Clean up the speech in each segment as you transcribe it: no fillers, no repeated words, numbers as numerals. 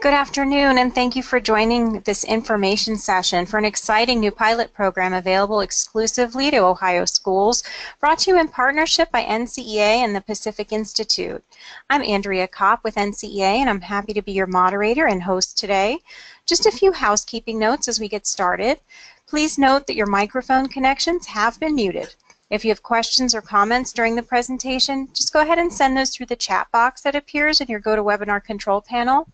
Good afternoon, and thank you for joining this information session for an exciting new pilot program available exclusively to Ohio schools, brought to you in partnership by NCEA and the Pacific Institute. I'm Andrea Kopp with NCEA, and I'm happy to be your moderator and host today. Just a few housekeeping notes as we get started. Please note that your microphone connections have been muted. If you have questions or comments during the presentation, just go ahead and send those through the chat box that appears in your GoToWebinar control panel.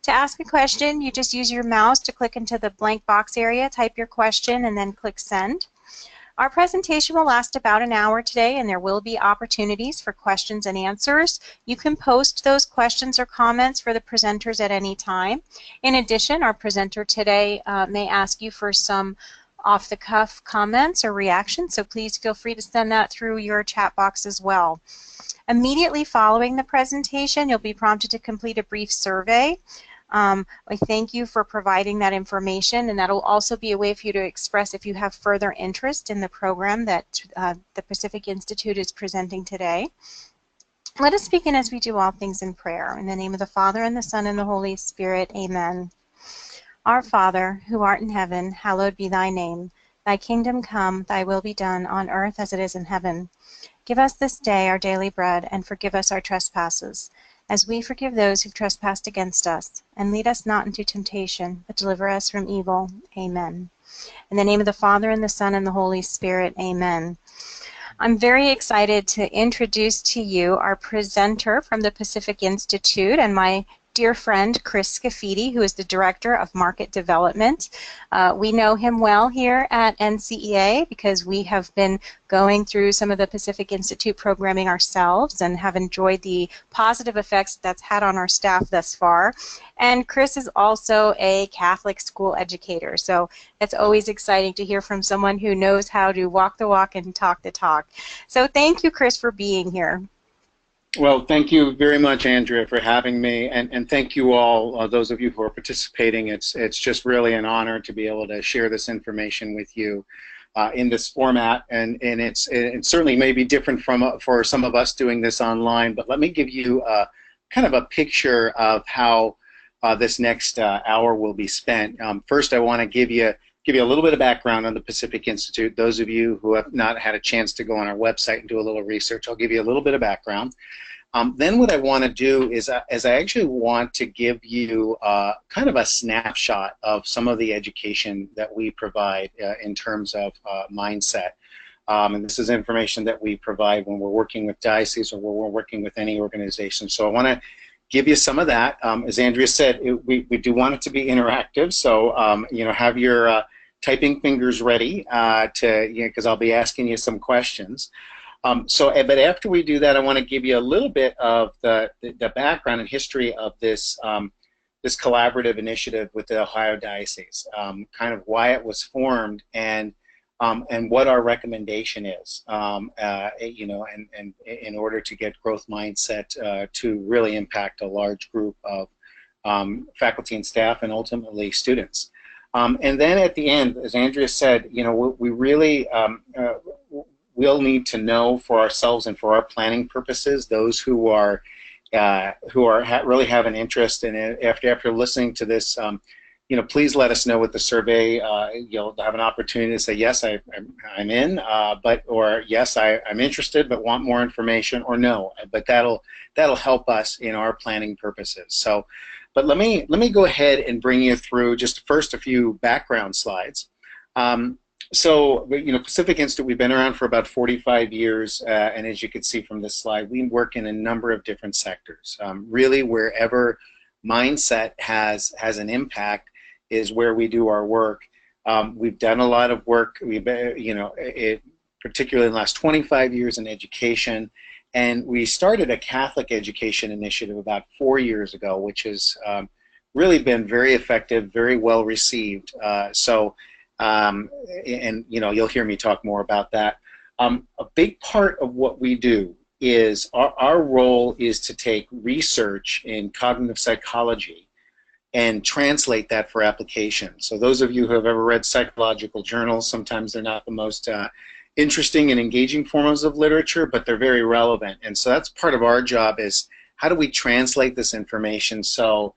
To ask a question, you just use your mouse to click into the blank box area, type your question, and then click send. Our presentation will last about an hour today, and there will be opportunities for questions and answers. You can post those questions or comments for the presenters at any time. In addition, our presenter today may ask you for some off-the-cuff comments or reactions, so please feel free to send that through your chat box as well. Immediately following the presentation, you'll be prompted to complete a brief survey. I thank you for providing that information, and that will also be a way for you to express if you have further interest in the program that the Pacific Institute is presenting today. Let us begin as we do all things in prayer. In the name of the Father, and the Son, and the Holy Spirit, amen. Our Father, who art in heaven, hallowed be thy name. Thy kingdom come, thy will be done on earth as it is in heaven. Give us this day our daily bread, and forgive us our trespasses, as we forgive those who've trespassed against us. And lead us not into temptation, but deliver us from evil. Amen. In the name of the Father, and the Son, and the Holy Spirit, amen. I'm very excited to introduce to you our presenter from the Pacific Institute and my dear friend Chris Scafidi, who is the Director of Market Development. We know him well here at NCEA because we have been going through some of the Pacific Institute programming ourselves and have enjoyed the positive effects that's had on our staff thus far. And Chris is also a Catholic school educator, so it's always exciting to hear from someone who knows how to walk the walk and talk the talk. So thank you, Chris, for being here. Well, thank you very much, Andrea, for having me, and thank you all, those of you who are participating. It's just really an honor to be able to share this information with you in this format, and it certainly may be different for some of us doing this online, but let me give you kind of a picture of how this next hour will be spent. First, I want to give you a little bit of background on the Pacific Institute. Those of you who have not had a chance to go on our website and do a little research, I'll give you a little bit of background. Then what I want to do is I actually want to give you kind of a snapshot of some of the education that we provide in terms of mindset. And this is information that we provide when we're working with dioceses or when we're working with any organization. So I want to give you some of that. As Andrea said, we do want it to be interactive, so you know, have your typing fingers ready because I'll be asking you some questions. But after we do that, I want to give you a little bit of the background and history of this this collaborative initiative with the Ohio Diocese, kind of why it was formed and what our recommendation is, you know, and in order to get growth mindset to really impact a large group of faculty and staff and ultimately students. And then at the end, as Andrea said, you know, we really we'll need to know for ourselves and for our planning purposes, those who really have an interest in it. After listening to this, you know, please let us know with the survey. You'll have an opportunity to say yes, I'm in, or yes, I'm interested but want more information, or no. But that'll help us in our planning purposes. So, but let me go ahead and bring you through just first a few background slides. So, you know, Pacific Institute, we've been around for about 45 years, and as you can see from this slide, we work in a number of different sectors. Really, wherever mindset has an impact is where we do our work. We've done a lot of work, you know, particularly in the last 25 years in education, and we started a Catholic education initiative about 4 years ago, which has really been very effective, very well received. And you know, you'll hear me talk more about that. A big part of what we do is our role is to take research in cognitive psychology and translate that for application. So those of you who have ever read psychological journals, sometimes they're not the most interesting and engaging forms of literature, but they're very relevant. And so that's part of our job, is how do we translate this information so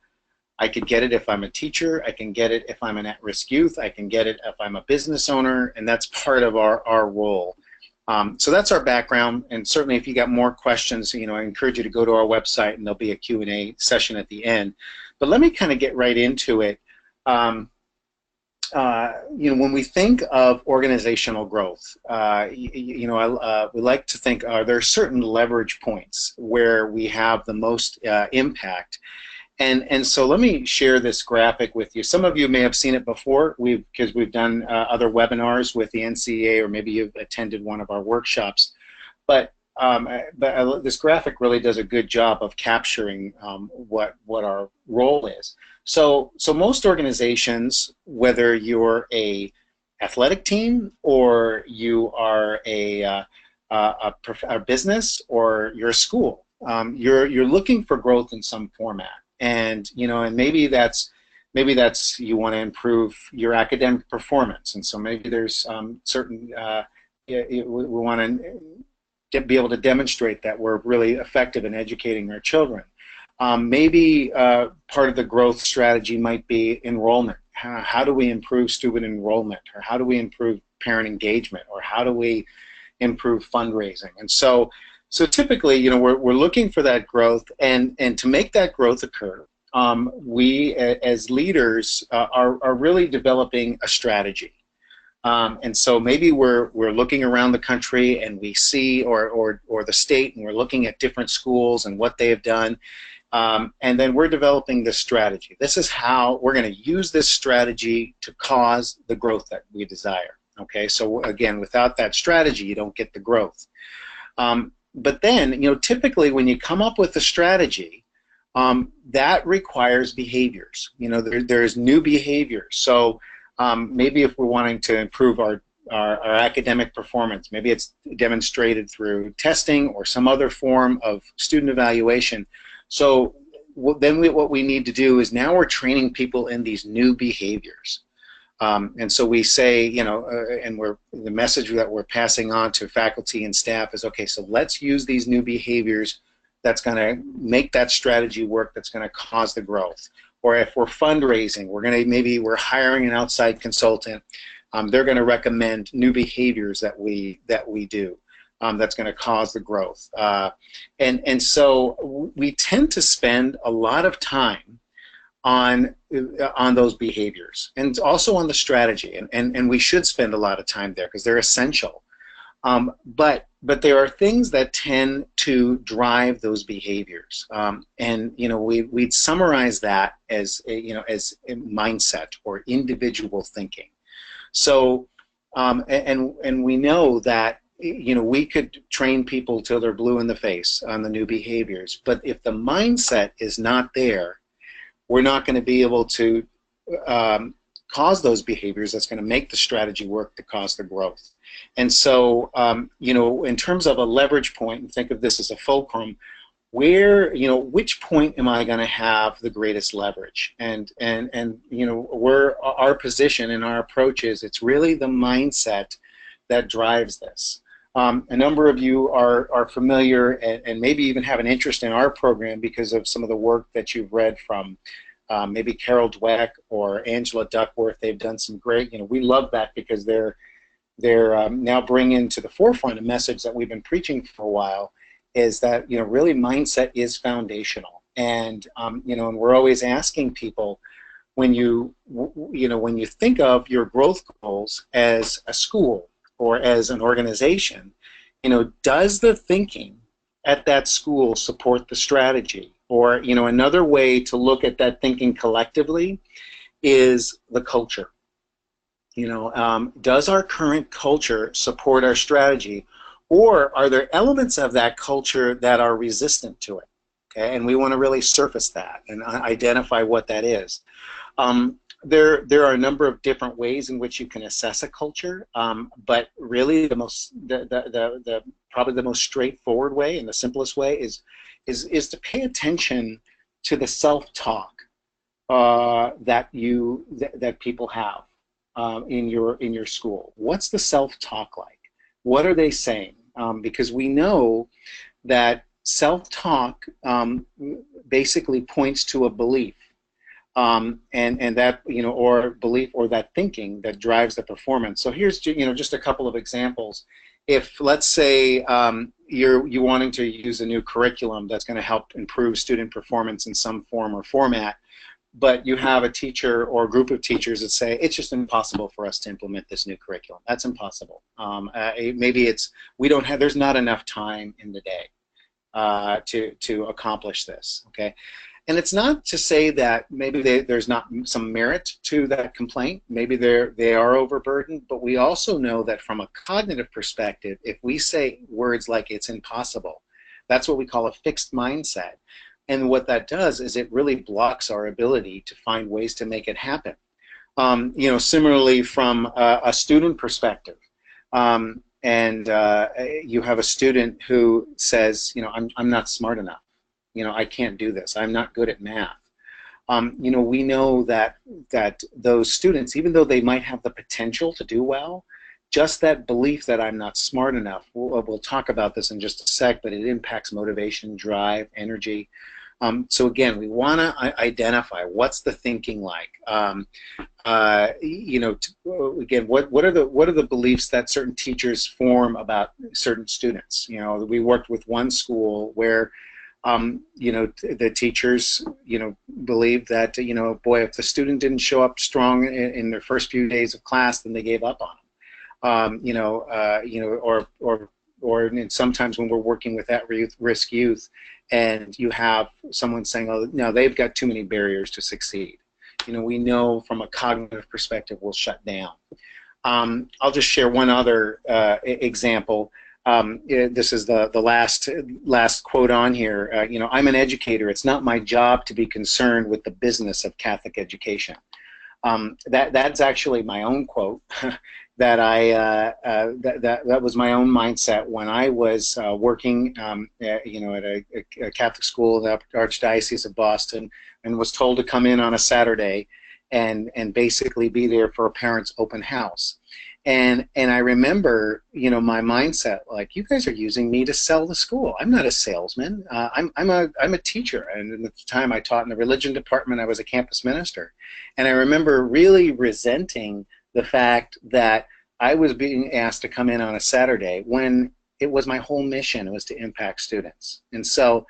I could get it if I'm a teacher. I can get it if I'm an at-risk youth. I can get it if I'm a business owner, and that's part of our role. So that's our background, and certainly if you got more questions, you know, I encourage you to go to our website, and there'll be a Q&A session at the end. But let me kind of get right into it. You know, when we think of organizational growth, we like to think there are certain leverage points where we have the most impact. And so let me share this graphic with you. Some of you may have seen it before because we've done other webinars with the NCEA, or maybe you've attended one of our workshops. But this graphic really does a good job of capturing what our role is. So most organizations, whether you're a athletic team or you are a business or you're a school, you're looking for growth in some format. And you know, and maybe that's you want to improve your academic performance, and so maybe there's certain we want to be able to demonstrate that we're really effective in educating our children. Maybe part of the growth strategy might be enrollment. How do we improve student enrollment, or how do we improve parent engagement, or how do we improve fundraising? And so typically, you know, we're looking for that growth, and to make that growth occur, we as leaders are really developing a strategy. And so maybe we're looking around the country and we see, or the state, and we're looking at different schools and what they have done, and then we're developing this strategy. This is how we're going to use this strategy to cause the growth that we desire. Okay, so again, without that strategy, you don't get the growth. But then, you know, typically when you come up with a strategy, that requires behaviors. You know, there's new behaviors. So maybe if we're wanting to improve our academic performance, maybe it's demonstrated through testing or some other form of student evaluation. So then what we need to do is now we're training people in these new behaviors. And so we say, you know, and the message that we're passing on to faculty and staff is, okay, so let's use these new behaviors that's going to make that strategy work, that's going to cause the growth. Or if we're fundraising, maybe we're hiring an outside consultant. They're going to recommend new behaviors that we do. That's going to cause the growth. And so we tend to spend a lot of time on those behaviors, and also on the strategy, and we should spend a lot of time there because they're essential. But there are things that tend to drive those behaviors, and you know, we'd summarize that as as mindset or individual thinking. So and we know that, you know, we could train people till they're blue in the face on the new behaviors, but if the mindset is not there, we're not going to be able to cause those behaviors that's going to make the strategy work to cause the growth. And so, you know, in terms of a leverage point, and think of this as a fulcrum, where, you know, which point am I going to have the greatest leverage? And you know, our position and our approach is, it's really the mindset that drives this. A number of you are familiar and maybe even have an interest in our program because of some of the work that you've read from maybe Carol Dweck or Angela Duckworth. They've done some great, you know, we love that because they're now bringing to the forefront a message that we've been preaching for a while, is that, you know, really mindset is foundational. And you know, and we're always asking people, when you think of your growth goals as a school or as an organization, you know, does the thinking at that school support the strategy? Or, you know, another way to look at that thinking collectively is the culture. You know, does our current culture support our strategy, or are there elements of that culture that are resistant to it? Okay, and we want to really surface that and identify what that is. There are a number of different ways in which you can assess a culture, but really probably the most straightforward way and the simplest way is to pay attention to the self-talk that people have in your school. What's the self-talk like? What are they saying? Because we know that self-talk basically points to a belief. and that, or belief or that thinking that drives the performance. So here's, just a couple of examples. If, let's say, you're wanting to use a new curriculum that's going to help improve student performance in some form or format, but you have a teacher or a group of teachers that say it's just impossible for us to implement this new curriculum. That's impossible. Maybe there's not enough time in the day to accomplish this. Okay, and it's not to say that maybe there's not some merit to that complaint. Maybe they are overburdened, but we also know that from a cognitive perspective, if we say words like it's impossible, that's what we call a fixed mindset. And what that does is it really blocks our ability to find ways to make it happen. Similarly, from a student perspective, and you have a student who says, I'm not smart enough. I can't do this. I'm not good at math. We know that those students, even though they might have the potential to do well, just that belief that I'm not smart enough, we'll talk about this in just a sec, but it impacts motivation, drive, energy. So again, we want to identify what's the thinking like. Again, what are the beliefs that certain teachers form about certain students? We worked with one school where the teachers, believed that, boy, if the student didn't show up strong in their first few days of class, then they gave up on them. Or sometimes when we're working with at-risk youth, and you have someone saying, oh, no, they've got too many barriers to succeed. We know from a cognitive perspective we'll shut down. I'll just share one other example. This is the last quote on here. I'm an educator. It's not my job to be concerned with the business of Catholic education. That's actually my own quote. That that was my own mindset when I was working, at a Catholic school in the Archdiocese of Boston, and was told to come in on a Saturday, and basically be there for a parent's open house. And I remember, my mindset, like, you guys are using me to sell the school. I'm not a salesman. I'm a teacher, and at the time I taught in the religion department. I was a campus minister, and I remember really resenting the fact that I was being asked to come in on a Saturday when it was my whole mission was to impact students. And so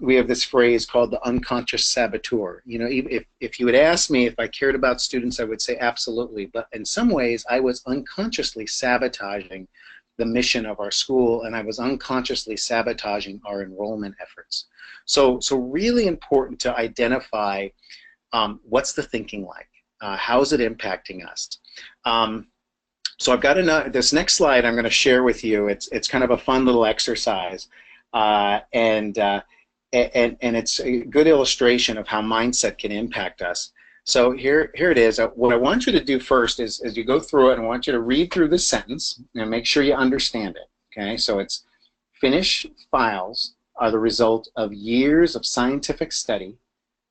we have this phrase called the unconscious saboteur. If you had asked me if I cared about students, I would say absolutely. But in some ways, I was unconsciously sabotaging the mission of our school, and I was unconsciously sabotaging our enrollment efforts. So really important to identify what's the thinking like. How is it impacting us? So I've got this next slide I'm going to share with you. It's kind of a fun little exercise, and it's a good illustration of how mindset can impact us. So here it is. What I want you to do first is, as you go through it, I want you to read through the sentence and make sure you understand it. Okay, so it's finished files are the result of years of scientific study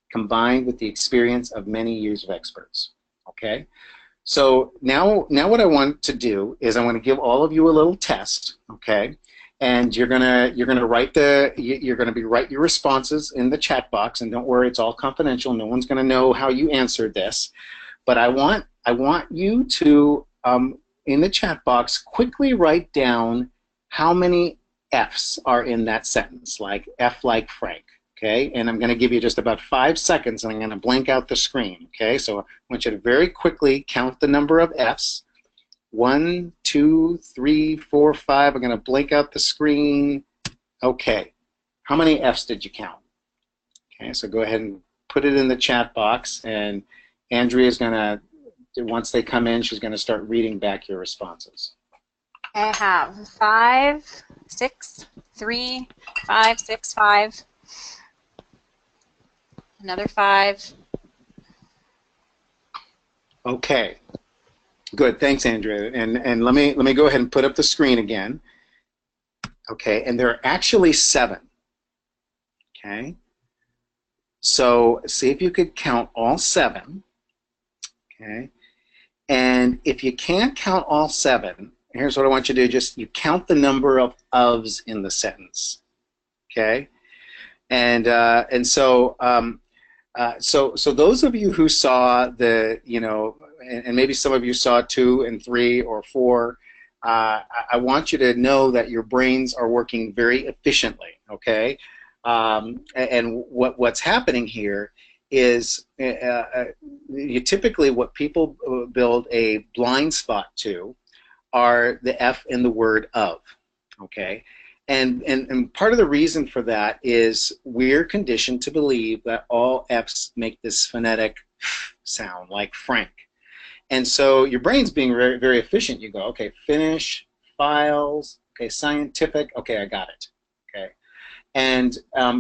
combined with the experience of many years of experts. Okay, so now what I want to do is I want to give all of you a little test. Okay, and you're gonna write write your responses in the chat box, and don't worry, it's all confidential. No one's gonna know how you answered this, but I want you to in the chat box quickly write down how many F's are in that sentence, like F like Frank. Okay, and I'm going to give you just about 5 seconds, and I'm going to blank out the screen. Okay, so I want you to very quickly count the number of F's. 1, 2, 3, 4, 5. I'm going to blank out the screen. Okay, how many F's did you count? Okay, so go ahead and put it in the chat box, and Andrea is going to, once they come in, she's going to start reading back your responses. I have 5, 6, 3, 5, 6, 5. Another 5. Okay, good. Thanks, Andrea. And let me go ahead and put up the screen again. Okay, and there are actually 7. Okay, so see if you could count all 7. Okay, and if you can't count all 7, here's what I want you to do: just you count the number of ofs in the sentence. Okay, and so. So those of you who saw the, and maybe some of you saw 2 and 3 or 4, I want you to know that your brains are working very efficiently, okay? And what's happening here is you typically, what people build a blind spot to are the F in the word of, okay? And part of the reason for that is we're conditioned to believe that all F's make this phonetic sound, like Frank. And so your brain's being very, very efficient. You go, okay, finish, files, okay, scientific, okay, I got it, okay. And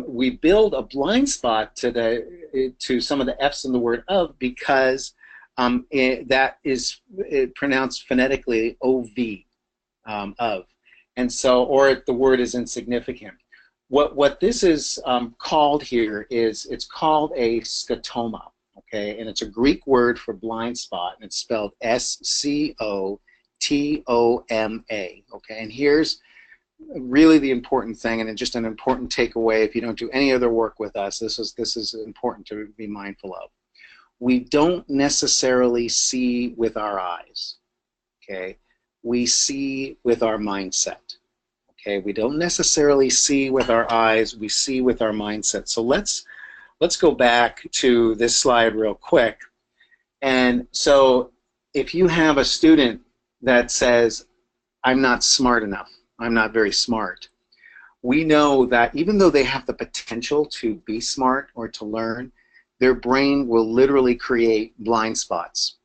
we build a blind spot to some of the F's in the word of because that is pronounced phonetically OV, of. And so, or the word is insignificant. What this is called here is, it's called a scotoma, okay? And it's a Greek word for blind spot, and it's spelled S-C-O-T-O-M-A, okay? And here's really the important thing, and just an important takeaway if you don't do any other work with us, this is important to be mindful of. We don't necessarily see with our eyes, okay? We see with our mindset. Okay, we don't necessarily see with our eyes, we see with our mindset. So let's go back to this slide real quick. And so if you have a student that says, I'm not smart enough, I'm not very smart, we know that even though they have the potential to be smart or to learn, their brain will literally create blind spots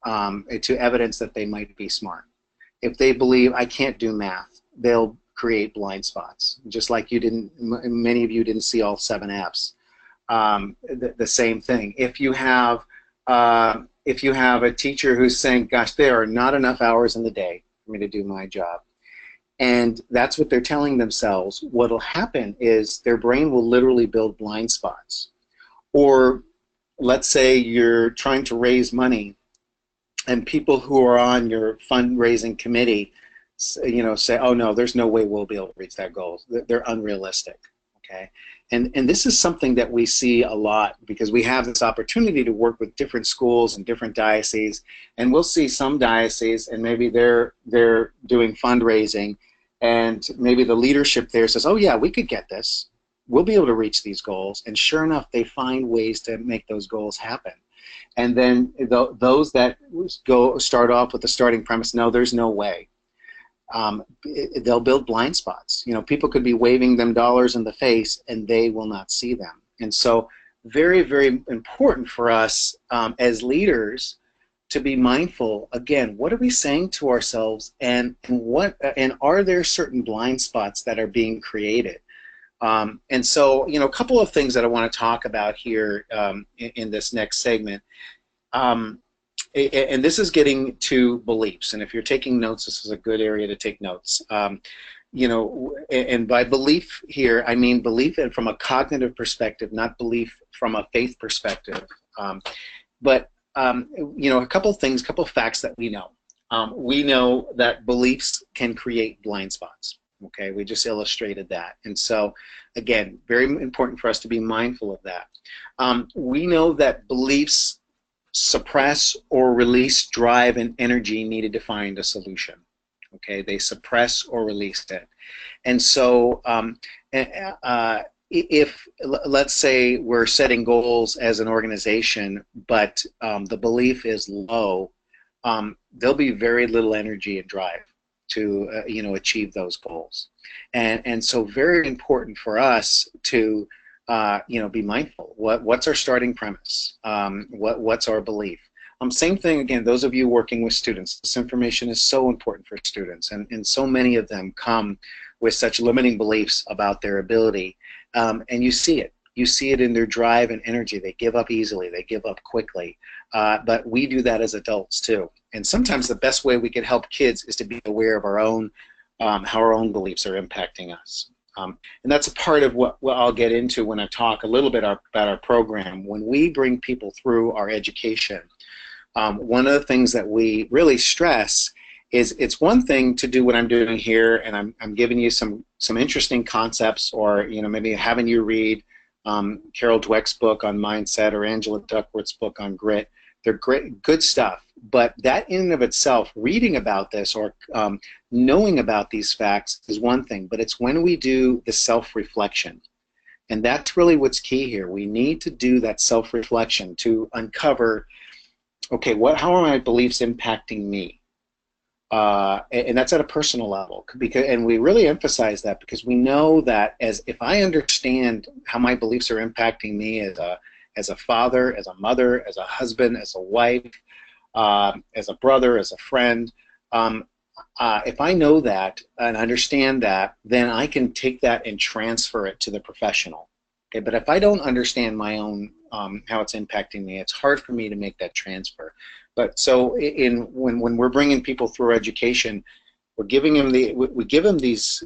to evidence that they might be smart. If they believe, I can't do math, they'll create blind spots. Just like many of you didn't see all 7 F's. The same thing. If you have a teacher who's saying, gosh, there are not enough hours in the day for me to do my job, and that's what they're telling themselves, what'll happen is their brain will literally build blind spots. Or let's say you're trying to raise money, and people who are on your fundraising committee, say, oh no, there's no way we'll be able to reach that goal. They're unrealistic, okay? And this is something that we see a lot because we have this opportunity to work with different schools and different dioceses, and we'll see some dioceses, and maybe they're doing fundraising, and maybe the leadership there says, oh yeah, we could get this. We'll be able to reach these goals, and sure enough, they find ways to make those goals happen. And then those that start off with the starting premise, no, there's no way. They'll build blind spots. People could be waving them dollars in the face, and they will not see them. And so, very, very important for us as leaders to be mindful. Again, what are we saying to ourselves, and are there certain blind spots that are being created? And so, a couple of things that I want to talk about here in this next segment. And this is getting to beliefs. And if you're taking notes, this is a good area to take notes. And by belief here, I mean belief from a cognitive perspective, not belief from a faith perspective. But a couple things, couple facts that we know. We know that beliefs can create blind spots. Okay, we just illustrated that. And so, again, very important for us to be mindful of that. We know that beliefs suppress or release drive and energy needed to find a solution. Okay, they suppress or release it. And so, if, let's say, we're setting goals as an organization, but the belief is low, there'll be very little energy and drive to achieve those goals. And so very important for us to be mindful. What's our starting premise? What's our belief? Same thing again, those of you working with students, this information is so important for students, and so many of them come with such limiting beliefs about their ability, and you see it. You see it in their drive and energy. They give up easily, they give up quickly, but we do that as adults too. And sometimes the best way we can help kids is to be aware of our own, how our own beliefs are impacting us. And that's a part of what I'll get into when I talk a little bit about our program. When we bring people through our education, one of the things that we really stress is it's one thing to do what I'm doing here, and I'm giving you some interesting concepts, or maybe having you read Carol Dweck's book on mindset, or Angela Duckworth's book on grit. They're great, good stuff. But that in and of itself, reading about this or knowing about these facts is one thing, but it's when we do the self-reflection. And that's really what's key here. We need to do that self-reflection to uncover, okay, how are my beliefs impacting me? And that's at a personal level, and we really emphasize that because we know that if I understand how my beliefs are impacting me as a father, as a mother, as a husband, as a wife, as a brother, as a friend, if I know that and understand that, then I can take that and transfer it to the professional. Okay, but if I don't understand my own how it's impacting me, it's hard for me to make that transfer. But so when we're bringing people through education, we're giving them we give them these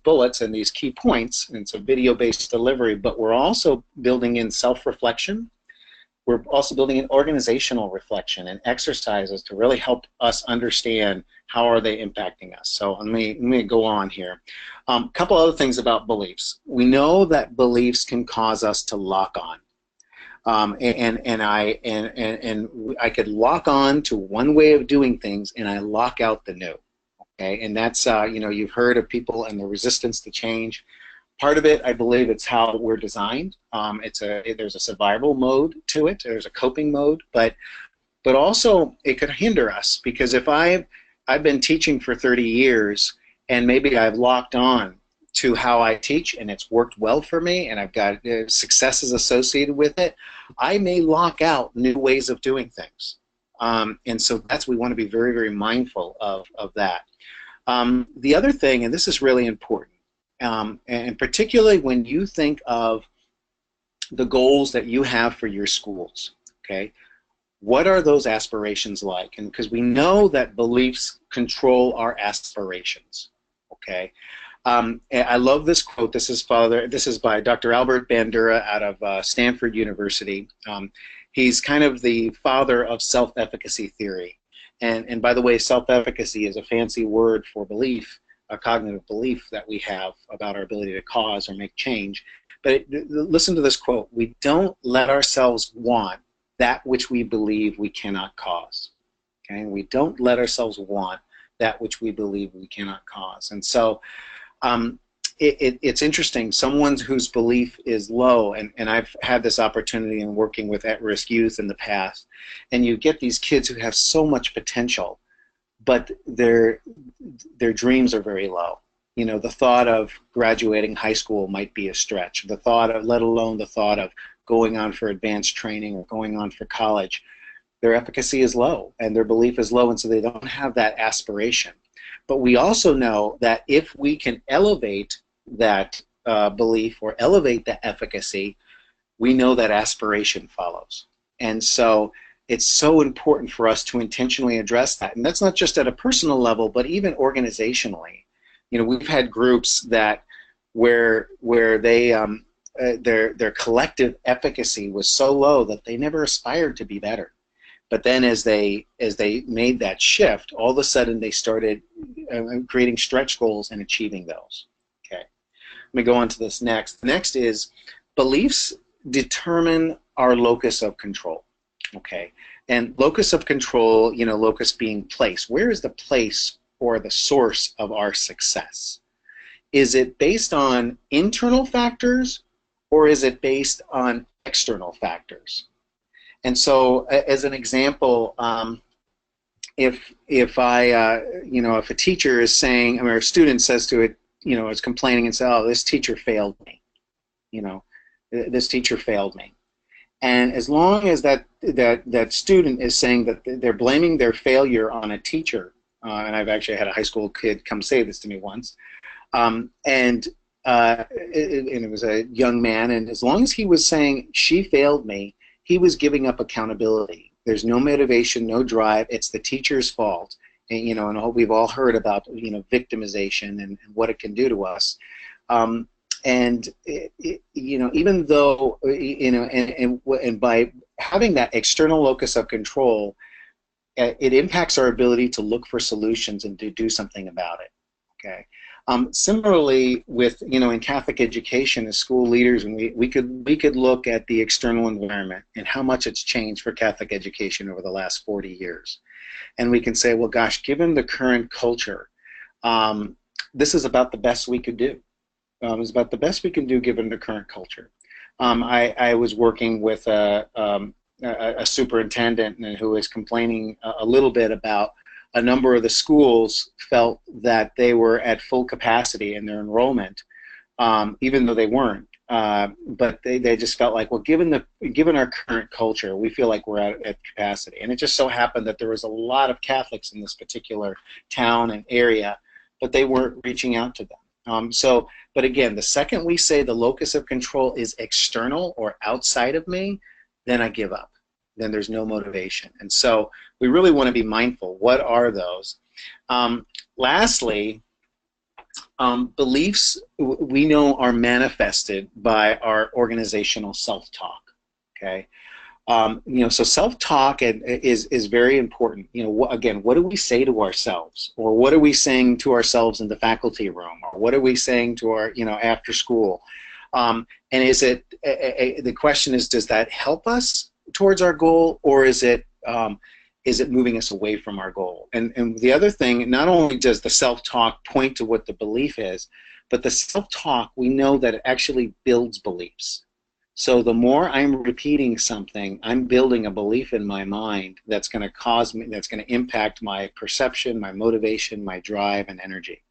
bullets and these key points, and it's a video-based delivery. But we're also building in self-reflection. We're also building in organizational reflection and exercises to really help us understand how are they impacting us. So let me go on here. A couple other things about beliefs. We know that beliefs can cause us to lock on. And I could lock on to one way of doing things, and I lock out the new. Okay, and that's you've heard of people and the resistance to change. Part of it, I believe, it's how we're designed. There's a survival mode to it. There's a coping mode, but also it could hinder us, because if I've been teaching for 30 years and maybe I've locked on to how I teach and it's worked well for me and I've got successes associated with it, I may lock out new ways of doing things. And so we want to be very, very mindful of that. The other thing, and this is really important, and particularly when you think of the goals that you have for your schools, okay, what are those aspirations like? And because we know that beliefs control our aspirations, okay. I love this quote. This is by Dr. Albert Bandura out of Stanford University. He's kind of the father of self-efficacy theory. And by the way, self-efficacy is a fancy word for belief, a cognitive belief that we have about our ability to cause or make change. But listen to this quote: "We don't let ourselves want that which we believe we cannot cause." Okay? We don't let ourselves want that which we believe we cannot cause. And so it's interesting, someone whose belief is low, and I've had this opportunity in working with at-risk youth in the past, and you get these kids who have so much potential, but their dreams are very low. You know, the thought of graduating high school might be a stretch. The thought of, let alone the thought of going on for advanced training or going on for college, their efficacy is low and their belief is low, and so they don't have that aspiration. But we also know that if we can elevate that belief or elevate the efficacy, we know that aspiration follows. And so it's so important for us to intentionally address that. And that's not just at a personal level, but even organizationally. You know, we've had groups that where they their collective efficacy was so low that they never aspired to be better. But then as they made that shift, all of a sudden they started creating stretch goals and achieving those. Okay, let me go on to this next. Next is beliefs determine our locus of control. Okay, and locus of control, you know, locus being place. Where is the place or the source of our success? Is it based on internal factors, or is it based on external factors? And so, as an example, if a teacher is saying, or a student says to it, you know, is complaining and says, "Oh, this teacher failed me," you know, this teacher failed me, and as long as that student is saying that they're blaming their failure on a teacher, and I've actually had a high school kid come say this to me once, and it was a young man, and as long as he was saying she failed me, he was giving up accountability. There's no motivation, no drive. It's the teacher's fault. And, you know, and we've all heard about, you know, victimization and what it can do to us. You know, even though, you know, and by having that external locus of control, it impacts our ability to look for solutions and to do something about it. Okay. Similarly, with in Catholic education as school leaders, and we could look at the external environment and how much it's changed for Catholic education over the last 40 years, and we can say, well, gosh, given the current culture, this is about the best we could do. It's about the best we can do given the current culture. I was working with a superintendent who was complaining a little bit about a number of the schools felt that they were at full capacity in their enrollment, even though they weren't. But they just felt like, well, given our current culture, we feel like we're at capacity. And it just so happened that there was a lot of Catholics in this particular town and area, but they weren't reaching out to them. But again, the second we say the locus of control is external or outside of me, then I give up. Then there's no motivation. And so we really want to be mindful. What are those? Lastly, beliefs we know are manifested by our organizational self-talk. Okay, so self-talk is very important. Again, what do we say to ourselves, or what are we saying to ourselves in the faculty room, or what are we saying to our after school? And is it the question is, does that help us towards our goal, or is it moving us away from our goal? And the other thing, not only does the self-talk point to what the belief is, but the self-talk, we know that it actually builds beliefs. So the more I'm repeating something, I'm building a belief in my mind that's going to impact my perception, my motivation, my drive, and energy.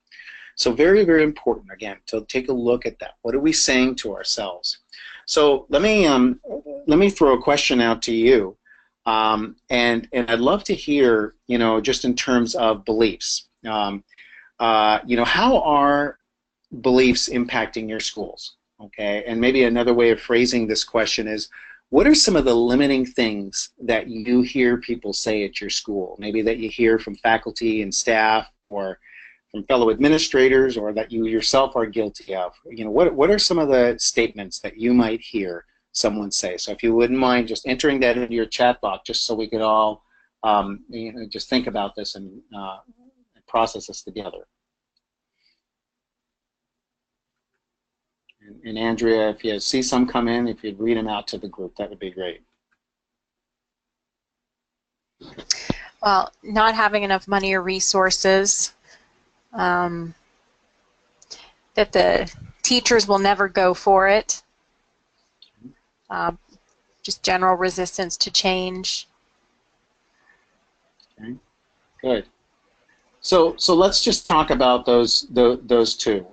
So very, very important, again, to take a look at that. What are we saying to ourselves? So let me throw a question out to you, and I'd love to hear, just in terms of beliefs, how are beliefs impacting your schools? Okay, and maybe another way of phrasing this question is, what are some of the limiting things that you hear people say at your school? Maybe that you hear from faculty and staff, or from fellow administrators, or that you yourself are guilty of. What are some of the statements that you might hear someone say? So if you wouldn't mind just entering that into your chat box, just so we could all just think about this and process this together. And Andrea, if you see some come in, if you'd read them out to the group, that would be great. Well, not having enough money or resources. That the teachers will never go for it. Just general resistance to change. Okay, good. So let's just talk about those two.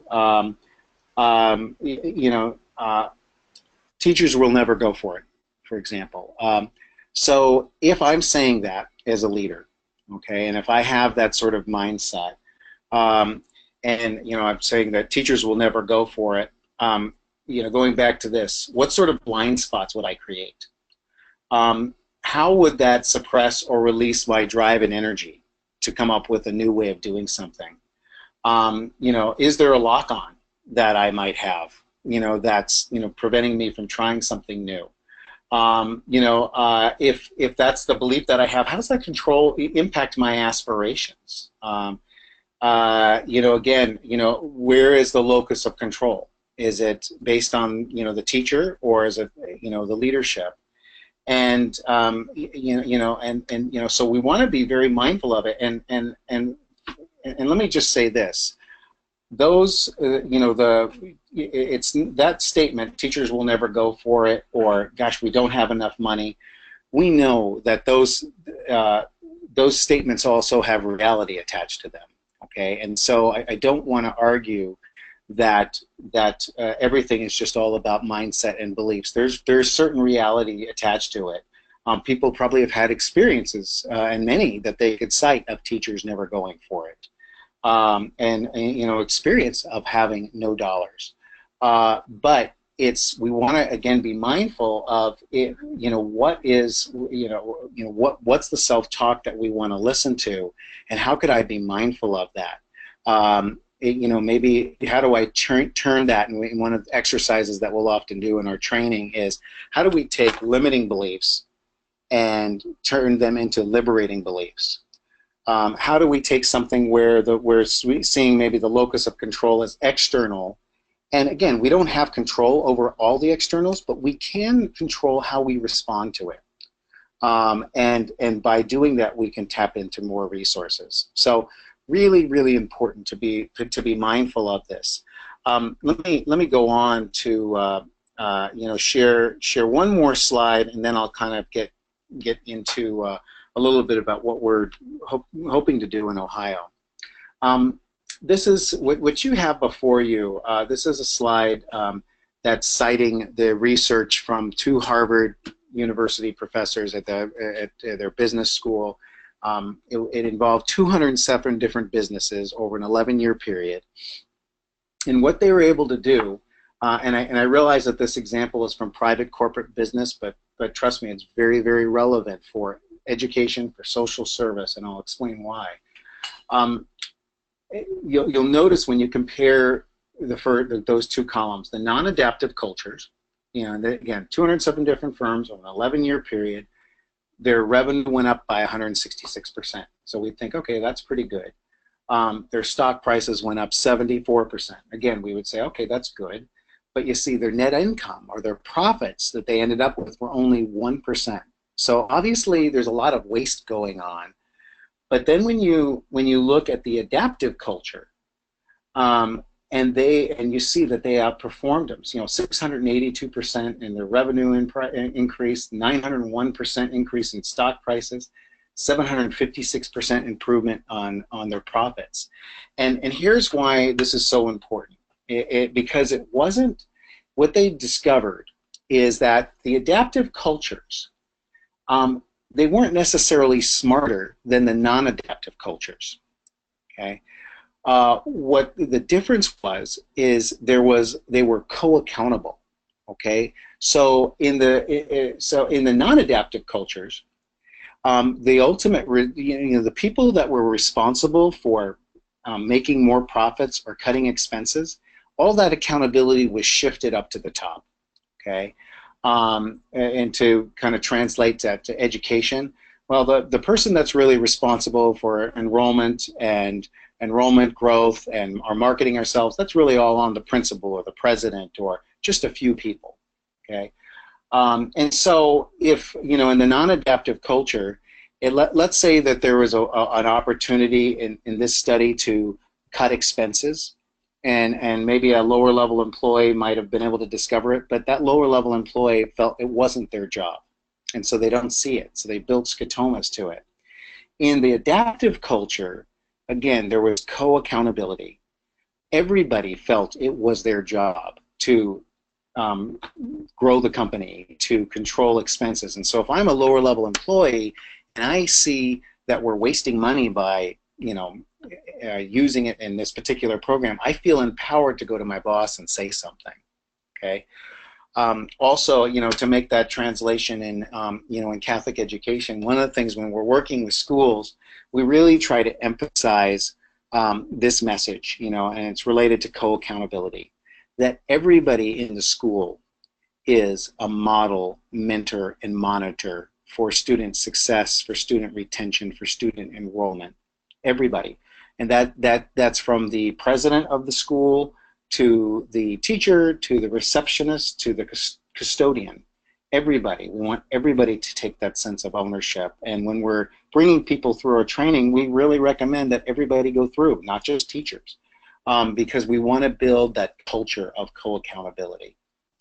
Teachers will never go for it, for example. So if I'm saying that as a leader, okay, and if I have that sort of mindset, and I'm saying that teachers will never go for it, going back to this, what sort of blind spots would I create? How would that suppress or release my drive and energy to come up with a new way of doing something? Is there a lock-on that I might have, that's preventing me from trying something new? If that's the belief that I have, how does that impact my aspirations? Again, where is the locus of control? Is it based on the teacher, or is it the leadership? And so we want to be very mindful of it. And let me just say this: those it's that statement, teachers will never go for it, or gosh, we don't have enough money. We know that those statements also have reality attached to them. Okay, and so I don't want to argue that everything is just all about mindset and beliefs. There's certain reality attached to it. People probably have had experiences, and many that they could cite, of teachers never going for it, and experience of having no dollars. But we want to again be mindful of it. What's the self-talk that we want to listen to, and how could I be mindful of that? Maybe how do I turn that? And one of the exercises that we'll often do in our training is, how do we take limiting beliefs and turn them into liberating beliefs? How do we take something where we're seeing maybe the locus of control as external, and again, we don't have control over all the externals, but we can control how we respond to it. And by doing that, we can tap into more resources. So really, really important to be mindful of this. Let me go on to share one more slide, and then I'll kind of get into a little bit about what we're hoping to do in Ohio. This is what you have before you. This is a slide that's citing the research from 2 Harvard University professors at their business school. It involved 207 different businesses over an 11-year period. And what they were able to do, and I realize that this example is from private corporate business, but trust me, it's very, very relevant for education, for social service, and I'll explain why. You'll notice when you compare those 2 columns, the non-adaptive cultures, again, 207 different firms over an 11-year period, their revenue went up by 166%. So we think, okay, that's pretty good. Their stock prices went up 74%. Again, we would say, okay, that's good. But you see, their net income or their profits that they ended up with were only 1%. So obviously, there's a lot of waste going on. But then when you look at the adaptive culture, and you see that they outperformed them, 682% in their revenue increase, 901% increase in stock prices, 756% improvement on their profits. And here's why this is so important. Because it wasn't, what they discovered is that the adaptive cultures, they weren't necessarily smarter than the non-adaptive cultures. Okay, what the difference was is they were co-accountable. Okay, so in the non-adaptive cultures, the ultimate, the people that were responsible for making more profits or cutting expenses, all that accountability was shifted up to the top. Okay. And to kind of translate that to education, well, the person that's really responsible for enrollment and enrollment growth and our marketing ourselves, that's really all on the principal or the president or just a few people. Okay, and so if in the non-adaptive culture, let's say that there was an opportunity in this study to cut expenses. And maybe a lower level employee might have been able to discover it, but that lower level employee felt it wasn't their job. And so they don't see it. So they build scotomas to it. In the adaptive culture, again, there was co-accountability. Everybody felt it was their job to grow the company, to control expenses. And so if I'm a lower level employee and I see that we're wasting money by using it in this particular program, I feel empowered to go to my boss and say something. Okay. Also, to make that translation in, in Catholic education, one of the things when we're working with schools, we really try to emphasize this message, and it's related to co-accountability, that everybody in the school is a model, mentor, and monitor for student success, for student retention, for student enrollment. Everybody. And that's from the president of the school to the teacher to the receptionist to the custodian. Everybody. We want everybody to take that sense of ownership. And when we're bringing people through our training, we really recommend that everybody go through, not just teachers, because we want to build that culture of co-accountability.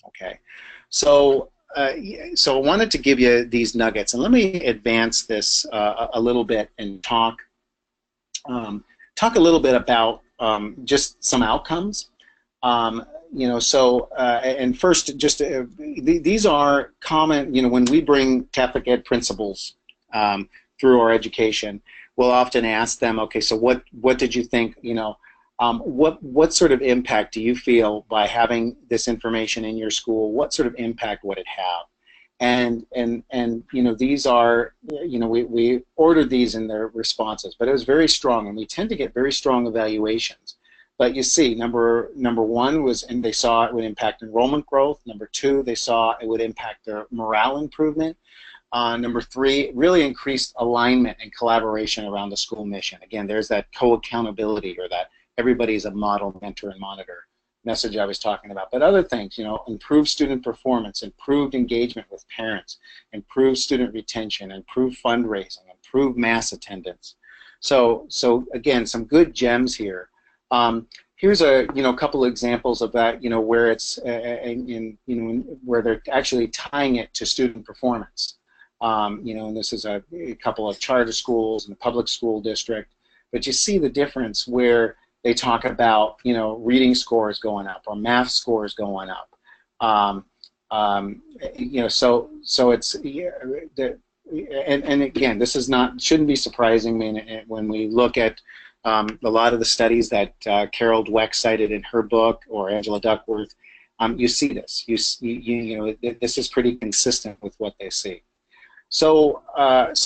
Okay. So I wanted to give you these nuggets, and let me advance this a little bit and talk a little bit about just some outcomes. And first, just these are common. When we bring Catholic Ed principals through our education, we'll often ask them, okay, so what did you think? What sort of impact do you feel by having this information in your school? What sort of impact would it have? And these are, we ordered these in their responses, but it was very strong, and we tend to get very strong evaluations. But you see, number one was, and they saw it would impact enrollment growth. Number two, they saw it would impact their morale improvement. Number three, really increased alignment and collaboration around the school mission. Again, there's that co-accountability, or that everybody is a model, mentor, and monitor message I was talking about. But other things, you know, improved student performance, improved engagement with parents, improved student retention, improved fundraising, improved mass attendance. So again, some good gems here. Here's a couple of examples of that, where it's where they're actually tying it to student performance. And this is a couple of charter schools and a public school district, but you see the difference where they talk about reading scores going up or math scores going up. So it's and again, this is shouldn't be surprising when we look at a lot of the studies that Carol Dweck cited in her book, or Angela Duckworth. You see this. This is pretty consistent with what they see. So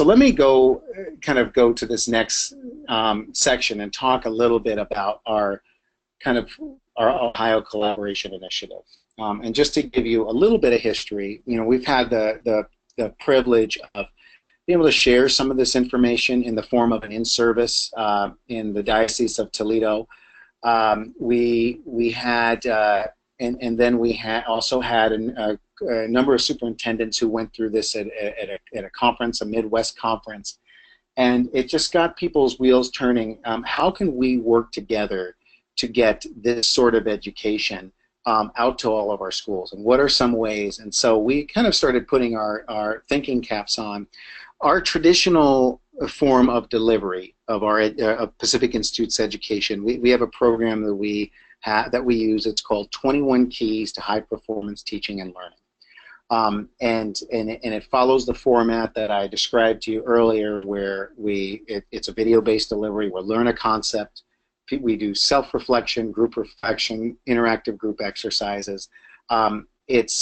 let me go to this next section and talk a little bit about our Ohio Collaboration Initiative. And just to give you a little bit of history, we've had the privilege of being able to share some of this information in the form of an in-service in the Diocese of Toledo. We had, and then we also had a number of superintendents who went through this at a conference, a Midwest conference, and it just got people's wheels turning. How can we work together to get this sort of education out to all of our schools, and what are some ways? And so we kind of started putting our thinking caps on. Our traditional form of delivery of our Pacific Institute's education, we have a program that we use. It's called 21 Keys to High Performance Teaching and Learning. And it follows the format that I described to you earlier, where it's a video-based delivery. We'll learn a concept. We do self-reflection, group reflection, interactive group exercises. It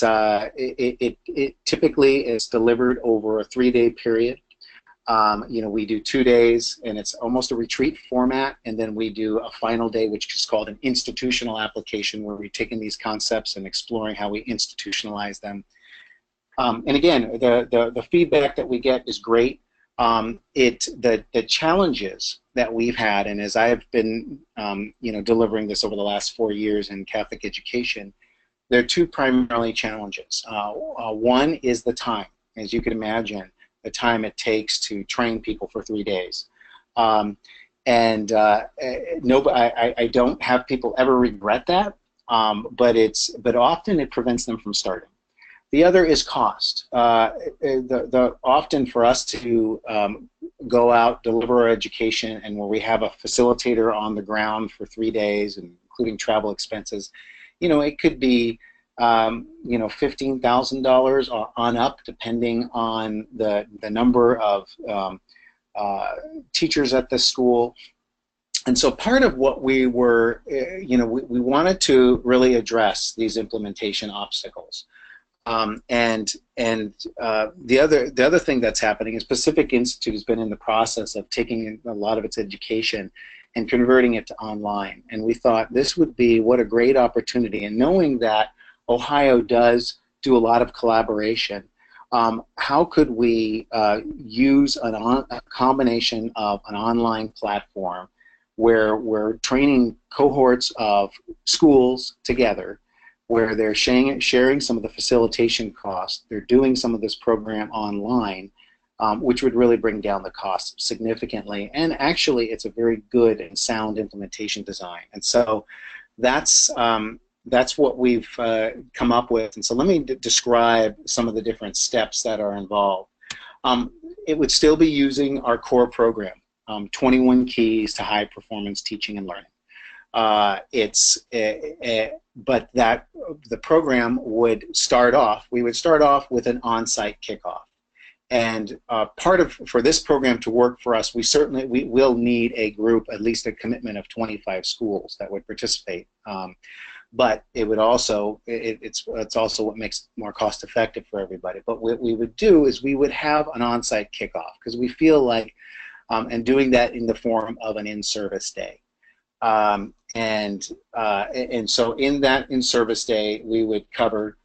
typically is delivered over a 3-day period. We do 2 days, and it's almost a retreat format, and then we do a final day, which is called an institutional application, where we're taking these concepts and exploring how we institutionalize them. And again, the feedback that we get is great. The challenges that we've had, and as I have been delivering this over the last 4 years in Catholic education, there are two primarily challenges. One is the time. As you can imagine, the time it takes to train people for 3 days. I don't have people ever regret that, but often it prevents them from starting. The other is cost. Often for us to go out, deliver our education, and where we have a facilitator on the ground for 3 days, and including travel expenses, it could be $15,000 on up, depending on the number of teachers at the school. And so part of what we were, we wanted to really address these implementation obstacles. The other thing that's happening is Pacific Institute has been in the process of taking a lot of its education and converting it to online. And we thought this would be what a great opportunity. And knowing that Ohio does do a lot of collaboration, how could we use a combination of an online platform where we're training cohorts of schools together, where they're sharing some of the facilitation costs, they're doing some of this program online, which would really bring down the cost significantly. And actually, it's a very good and sound implementation design. And so that's what we've come up with. And so let me describe some of the different steps that are involved. It would still be using our core program, 21 Keys to High Performance Teaching and Learning. But the program would start off, we would start off with an on-site kickoff. And for this program to work for us, we will need a group, at least a commitment of 25 schools that would participate. But it would also, it's also what makes it more cost effective for everybody. But what we would do is we would have an on-site kickoff, because we feel like, and doing that in the form of an in-service day. And so in that in-service day, we would cover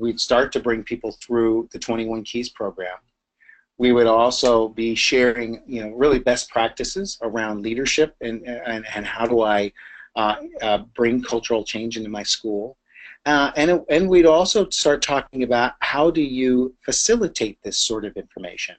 we'd start to bring people through the 21 Keys program. We would also be sharing, really best practices around leadership and how do I bring cultural change into my school. And we'd also start talking about how do you facilitate this sort of information,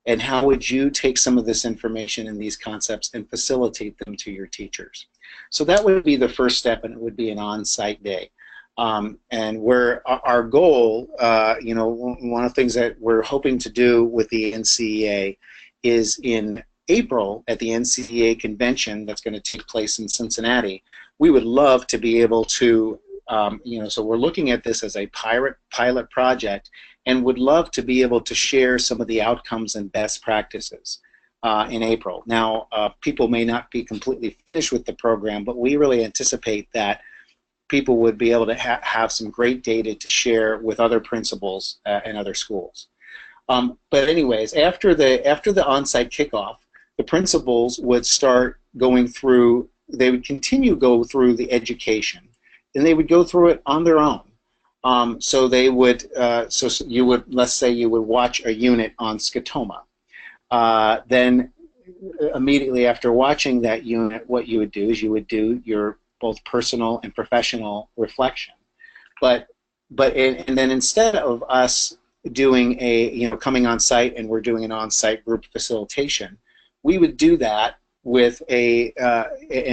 and how would you take some of this information and these concepts and facilitate them to your teachers. So that would be the first step, and it would be an on-site day. And where our goal, one of the things that we're hoping to do with the NCEA is in April at the NCEA convention that's going to take place in Cincinnati, we would love to be able to, so we're looking at this as a pilot project, and would love to be able to share some of the outcomes and best practices in April. Now, people may not be completely finished with the program, but we really anticipate that people would be able to have some great data to share with other principals and other schools. But anyways, after the on-site kickoff, the principals would start going through, they would continue to go through the education, and they would go through it on their own. So they would, so you would, let's say you would watch a unit on scotoma. Then immediately after watching that unit, what you would do is you would do your both personal and professional reflection. And then instead of us doing coming on site and we're doing an on-site group facilitation, we would do that with and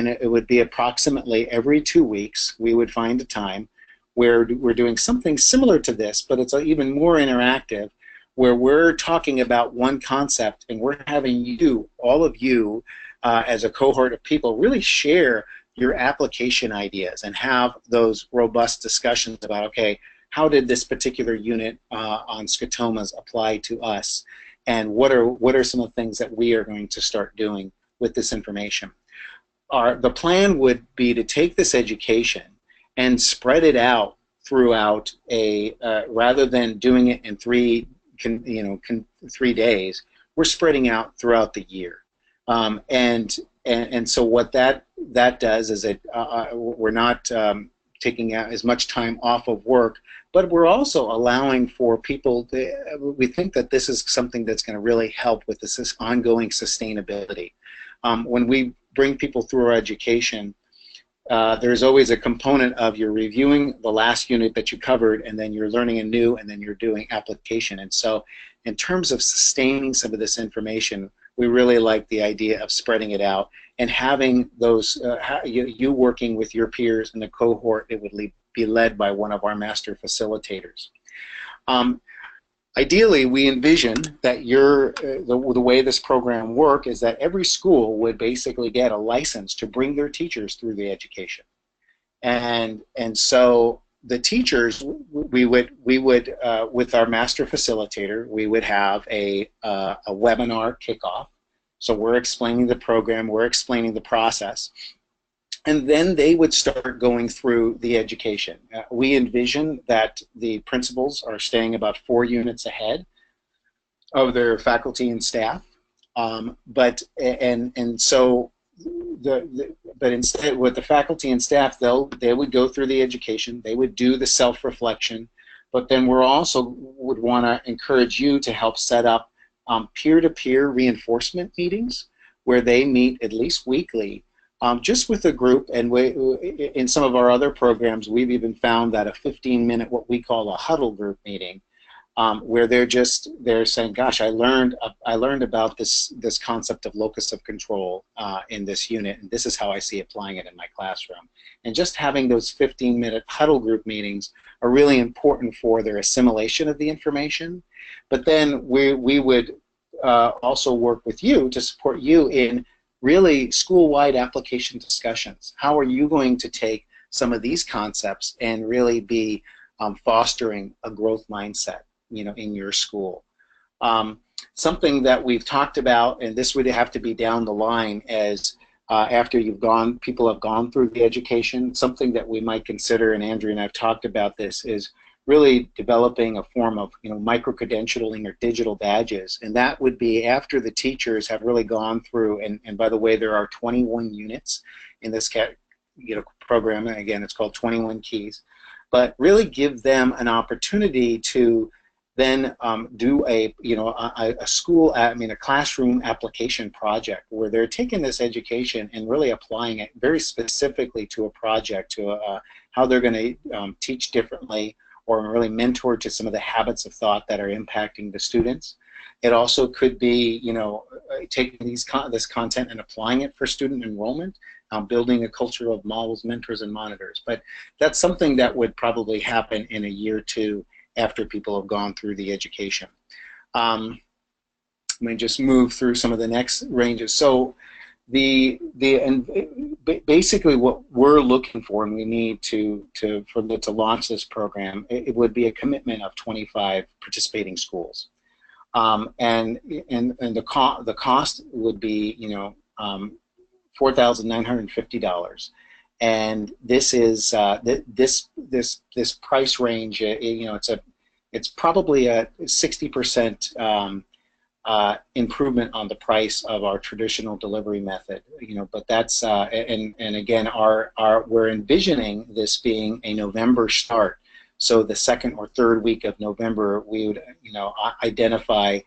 it would be approximately every 2 weeks. We would find a time where we're doing something similar to this, but it's even more interactive, where we're talking about one concept and we're having you, all of you, as a cohort of people, really share your application ideas and have those robust discussions about, okay, how did this particular unit on scotomas apply to us, and what are some of the things that we are going to start doing with this information. The plan would be to take this education and spread it out throughout rather than doing it in 3 days, we're spreading out throughout the year. And so what that does is we're not taking out as much time off of work, but we're also allowing for people we think that this is something that's going to really help with this ongoing sustainability. When we bring people through our education, there's always a component of you're reviewing the last unit that you covered, and then you're learning a new, and then you're doing application. And so in terms of sustaining some of this information, we really like the idea of spreading it out and having those, you working with your peers in the cohort. It would be led by one of our master facilitators. Ideally, we envision that the way this program works is that every school would basically get a license to bring their teachers through the education, and so the teachers, we would with our master facilitator, we would have a webinar kickoff. So we're explaining the program, we're explaining the process, and then they would start going through the education. We envision that the principals are staying about 4 units ahead of their faculty and staff, but instead with the faculty and staff, they would go through the education, they would do the self-reflection, but then we're also would want to encourage you to help set up peer-to-peer reinforcement meetings where they meet at least weekly, just with a group. And in some of our other programs, we've even found that a 15-minute, what we call a huddle group meeting, where they're saying, gosh, I learned about this concept of locus of control in this unit, and this is how I see applying it in my classroom. And just having those 15-minute huddle group meetings are really important for their assimilation of the information. But then we would also work with you to support you in really school-wide application discussions. How are you going to take some of these concepts and really be fostering a growth mindset, in your school? Something that we've talked about, and this would have to be down the line as after people have gone through the education, something that we might consider, and Andrea and I have talked about this, is really developing a form of micro-credentialing or digital badges. And that would be after the teachers have really gone through, and by the way, there are 21 units in this program, and again, it's called 21 Keys. but really give them an opportunity to then do a a classroom application project where they're taking this education and really applying it very specifically to a project, to how they're going to teach differently, or really mentor to some of the habits of thought that are impacting the students. It also could be, taking this content and applying it for student enrollment, building a culture of models, mentors, and monitors. But that's something that would probably happen in a year or two after people have gone through the education. Let me just move through some of the next ranges. So basically what we're looking for, and we need to launch this program, it would be a commitment of 25 participating schools. And the cost would be, $4,950, and this is this price range. It's probably a 60% improvement on the price of our traditional delivery method. But that's and again, we're envisioning this being a November start. So the second or third week of November, we would identify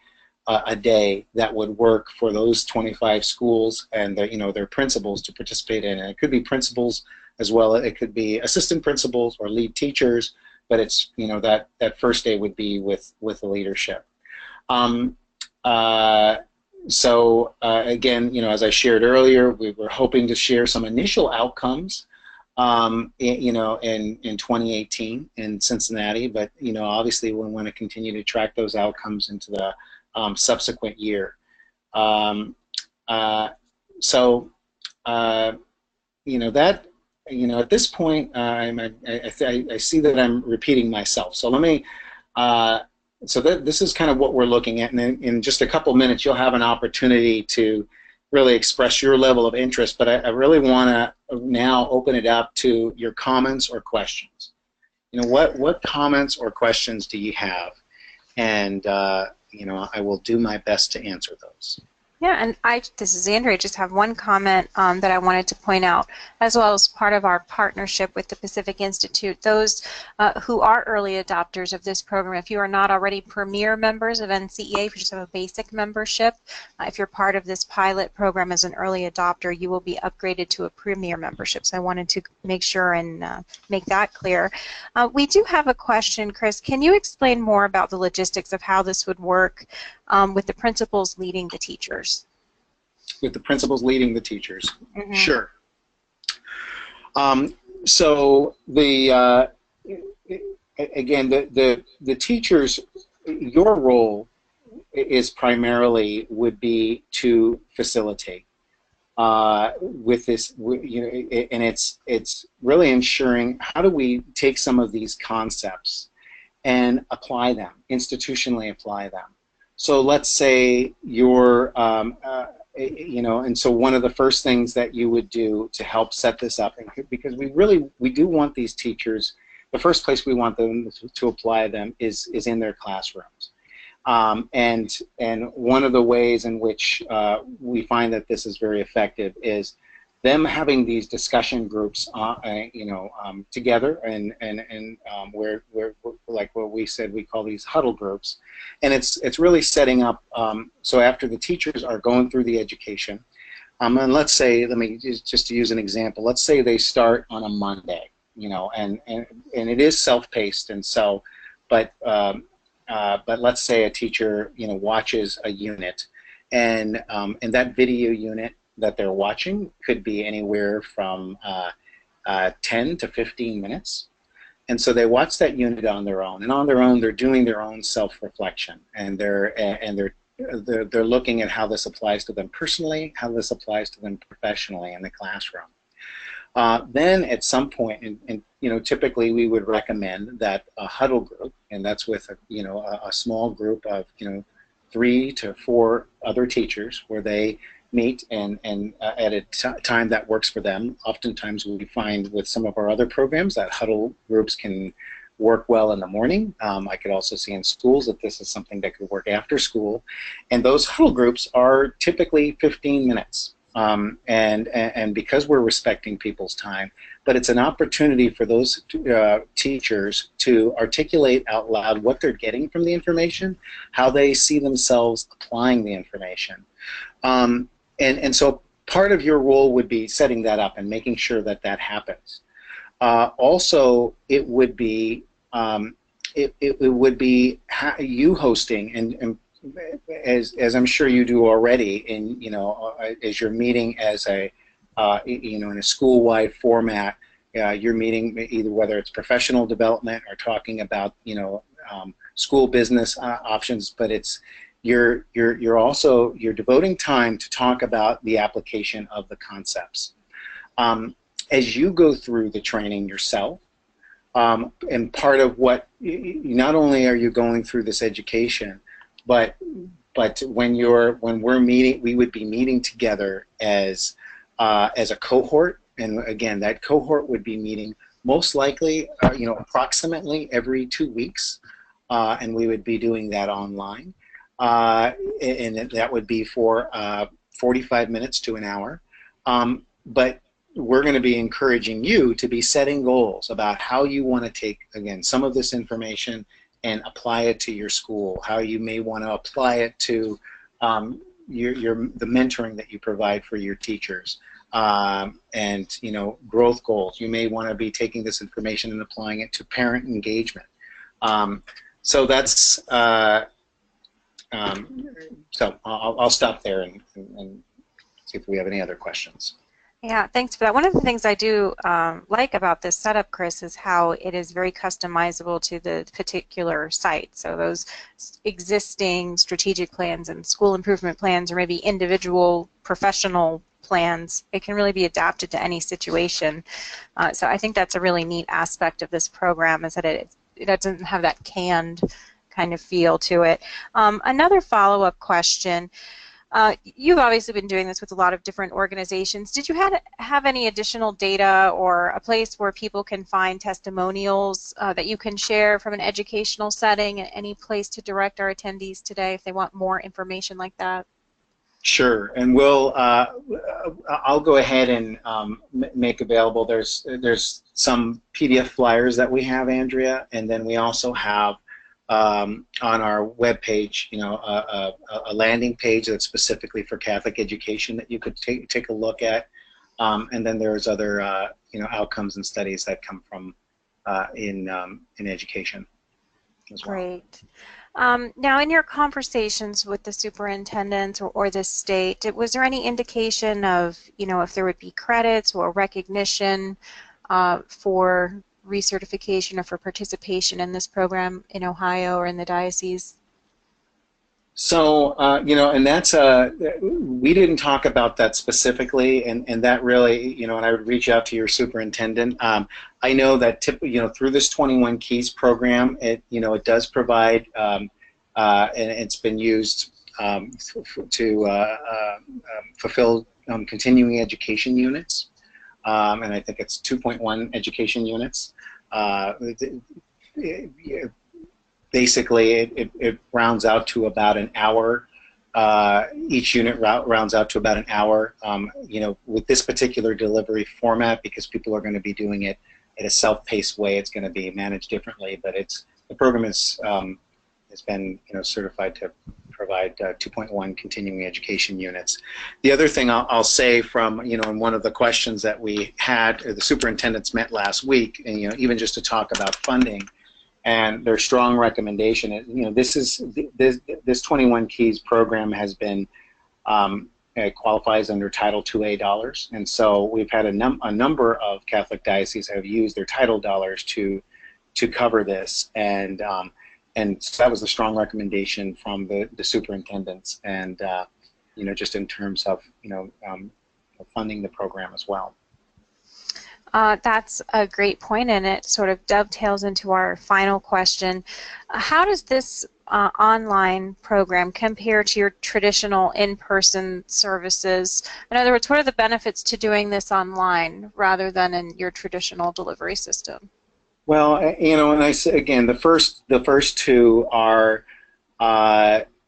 a day that would work for those 25 schools and their principals to participate in. And it could be principals as well. It could be assistant principals or lead teachers. But it's that first day would be with the leadership. Again, as I shared earlier, we were hoping to share some initial outcomes in 2018 in Cincinnati, but obviously we want to continue to track those outcomes into the subsequent year. At this point, I see that I'm repeating myself. So let me. This is kind of what we're looking at, and in just a couple minutes, you'll have an opportunity to really express your level of interest. But I really want to now open it up to your comments or questions. What comments or questions do you have? And I will do my best to answer those. Yeah, and this is Andrea. I just have one comment that I wanted to point out, as well as part of our partnership with the Pacific Institute. Those who are early adopters of this program, if you are not already Premier members of NCEA, if you just have a basic membership, if you're part of this pilot program as an early adopter, you will be upgraded to a Premier membership. So I wanted to make sure and make that clear. We do have a question, Chris. Can you explain more about the logistics of how this would work with the principals leading the teachers? With the principals leading the teachers. Mm-hmm. Sure. So again, the teachers, your role is primarily would be to facilitate with this, and it's really ensuring how do we take some of these concepts and apply them, institutionally apply them. So let's say you're, and so one of the first things that you would do to help set this up, because we do want these teachers, the first place we want them to apply them is in their classrooms. And one of the ways in which we find that this is very effective is them having these discussion groups, together, and where like what we said, we call these huddle groups, and it's really setting up. So after the teachers are going through the education, and let's say, let me just to use an example. Let's say they start on a Monday, and it is self-paced, and so, but let's say a teacher, watches a unit, and that video unit that they're watching could be anywhere from 10 to 15 minutes. And so they watch that unit on their own, and on their own they're doing their own self-reflection, and they're looking at how this applies to them personally, how this applies to them professionally in the classroom. Then at some point, and typically we would recommend that a huddle group, and that's with a small group of 3 to 4 other teachers, where they meet and at a time that works for them. Oftentimes we find with some of our other programs that huddle groups can work well in the morning. I could also see in schools that this is something that could work after school. And those huddle groups are typically 15 minutes. and because we're respecting people's time, but it's an opportunity for those teachers to articulate out loud what they're getting from the information, how they see themselves applying the information. And so part of your role would be setting that up and making sure that that happens. Also, it would be you hosting, and as I'm sure you do already, in as you're meeting as a in a school-wide format, you're meeting either whether it's professional development or talking about school business options, but it's you're devoting time to talk about the application of the concepts. As you go through the training yourself, and part of what, not only are you going through this education, but when we're meeting, we would be meeting together as a cohort, and again, that cohort would be meeting most likely, approximately every 2 weeks, and we would be doing that online, and that would be for 45 minutes to an hour, but we're going to be encouraging you to be setting goals about how you want to take, again, some of this information and apply it to your school, how you may want to apply it to the mentoring that you provide for your teachers, and growth goals. You may want to be taking this information and applying it to parent engagement. So that's so I'll stop there and see if we have any other questions. Yeah, thanks for that. One of the things I do like about this setup, Chris, is how it is very customizable to the particular site. So those existing strategic plans and school improvement plans, or maybe individual professional plans, it can really be adapted to any situation. So I think that's a really neat aspect of this program, is that it doesn't have that canned kind of feel to it. Another follow-up question. You've obviously been doing this with a lot of different organizations. Did you have any additional data or a place where people can find testimonials that you can share from an educational setting? Any place to direct our attendees today if they want more information like that? Sure, and I'll go ahead and make available. There's some PDF flyers that we have, Andrea, and then we also have on our webpage, a landing page that's specifically for Catholic education that you could take a look at, and then there's other outcomes and studies that come from in education as well. Great. Now, in your conversations with the superintendents or the state, was there any indication of if there would be credits or recognition for recertification or for participation in this program in Ohio or in the diocese? So, and that's we didn't talk about that specifically, and that really, and I would reach out to your superintendent. I know that through this 21 Keys program, it does provide, and it's been used to fulfill continuing education units, and I think it's 2.1 education units. Basically, it rounds out to about an hour. Each unit rounds out to about an hour. With this particular delivery format, because people are going to be doing it in a self-paced way, it's going to be managed differently. But the program has been certified to provide 2.1 continuing education units. The other thing I'll say from in one of the questions that we had, the superintendents met last week, and even just to talk about funding. And their strong recommendation is, this 21 Keys program has been qualifies under Title IIA dollars, and so we've had a number of Catholic dioceses have used their title dollars to cover this, and so that was a strong recommendation from the superintendents, and just in terms of funding the program as well. That's a great point, and it sort of dovetails into our final question. How does this online program compare to your traditional in-person services? In other words, what are the benefits to doing this online rather than in your traditional delivery system? Well, and I say again, the first two are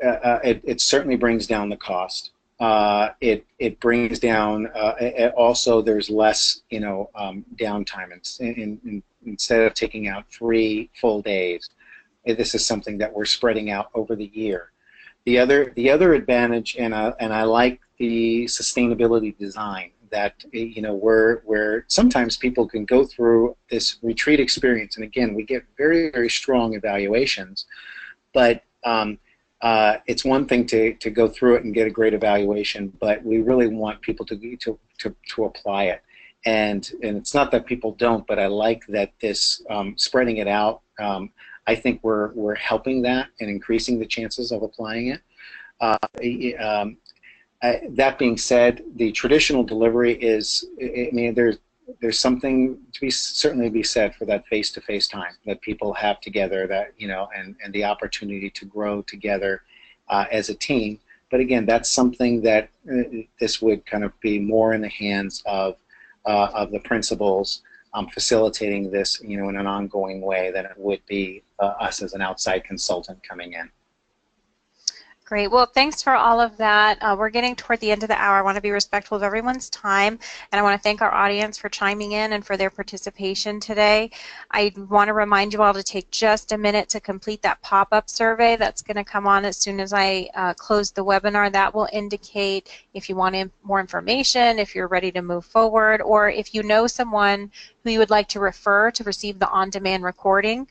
it certainly brings down the cost. it brings down. Also, there's less downtime. Instead of taking out 3 full days, this is something that we're spreading out over the year. The other advantage, and I like the sustainability design that where sometimes people can go through this retreat experience, and again we get very, very strong evaluations, but it's one thing to go through it and get a great evaluation, but we really want people to apply it, and it's not that people don't, but I like that this spreading it out. I think we're helping that and increasing the chances of applying it. That being said, the traditional delivery is, I mean, there's something to certainly be said for that face-to-face time that people have together, that and the opportunity to grow together as a team. But again, that's something that this would kind of be more in the hands of the principals facilitating this, in an ongoing way than it would be us as an outside consultant coming in. Great. Well, thanks for all of that. We're getting toward the end of the hour. I want to be respectful of everyone's time, and I want to thank our audience for chiming in and for their participation today. I want to remind you all to take just a minute to complete that pop-up survey that's going to come on as soon as I close the webinar. That will indicate if you want more information, if you're ready to move forward, or if you know someone who you would like to refer to receive the on-demand recording.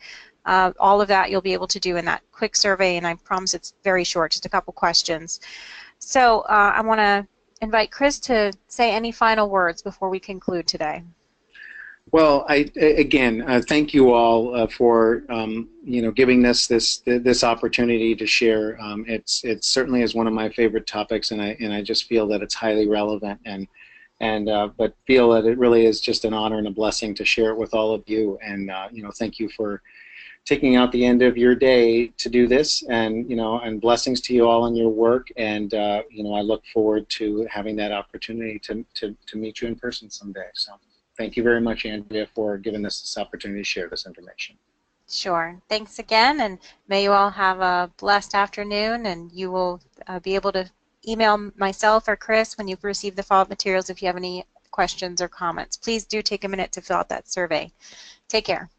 All of that you'll be able to do in that quick survey, and I promise it's very short, just a couple questions. So I want to invite Chris to say any final words before we conclude today. Well, again, thank you all for giving us this opportunity to share. It certainly is one of my favorite topics, and I just feel that it's highly relevant, but feel that it really is just an honor and a blessing to share it with all of you. And thank you for taking out the end of your day to do this, and and blessings to you all in your work, and I look forward to having that opportunity to meet you in person someday. So thank you very much, Andrea, for giving us this opportunity to share this information. Sure. Thanks again, and may you all have a blessed afternoon, and you will be able to email myself or Chris when you've received the follow-up materials if you have any questions or comments. Please do take a minute to fill out that survey. Take care.